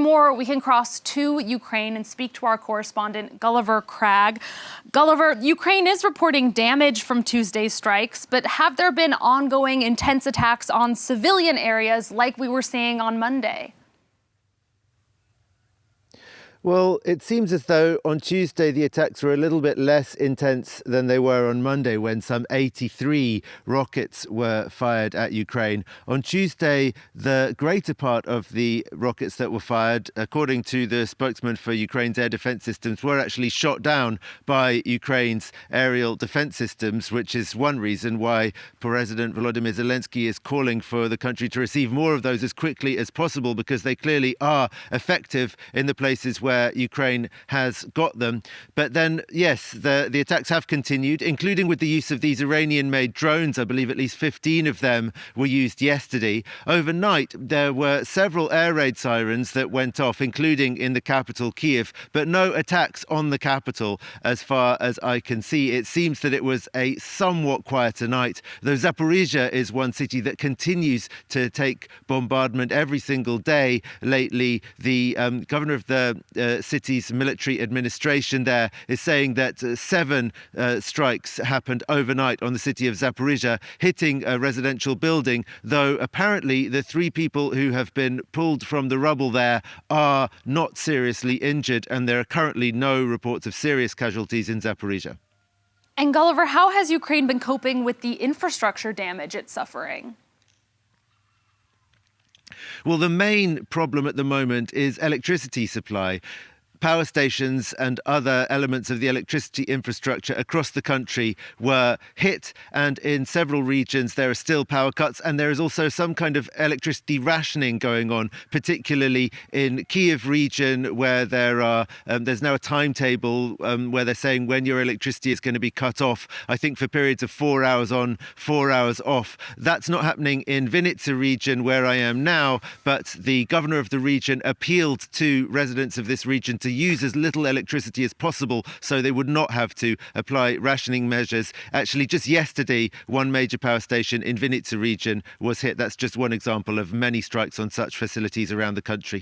more, we can cross to Ukraine and speak to our correspondent, Gulliver Cragg. Gulliver, Ukraine is reporting damage from Tuesday's strikes, but have there been ongoing intense attacks on civilian areas like we were seeing on Monday? Well, it seems as though on Tuesday the attacks were a little bit less intense than they were on Monday, when some 83 rockets were fired at Ukraine. On Tuesday, the greater part of the rockets that were fired, according to the spokesman for Ukraine's air defense systems, were actually shot down by Ukraine's aerial defense systems, which is one reason why President Volodymyr Zelensky is calling for the country to receive more of those as quickly as possible, because they clearly are effective in the places where Ukraine has got them. But then, yes, the attacks have continued, including with the use of these Iranian-made drones. I believe at least 15 of them were used yesterday. Overnight, there were several air raid sirens that went off, including in the capital, Kyiv, but no attacks on the capital as far as I can see. It seems that it was a somewhat quieter night, though Zaporizhia is one city that continues to take bombardment every single day lately. The governor of the city's military administration there is saying that 7 strikes happened overnight on the city of Zaporizhia, hitting a residential building, though apparently the 3 people who have been pulled from the rubble there are not seriously injured, and there are currently no reports of serious casualties in Zaporizhia. And Gulliver, how has Ukraine been coping with the infrastructure damage it's suffering? Well, the main problem at the moment is electricity supply. Power stations and other elements of the electricity infrastructure across the country were hit, and in several regions there are still power cuts, and there is also some kind of electricity rationing going on, particularly in Kyiv region, where there's now a timetable where they're saying when your electricity is going to be cut off, I think for periods of 4 hours on, 4 hours off. That's not happening in Vinnytsia region, where I am now, but the governor of the region appealed to residents of this region to use as little electricity as possible so they would not have to apply rationing measures. Actually, just yesterday, one major power station in Vinnytsia region was hit. That's just one example of many strikes on such facilities around the country.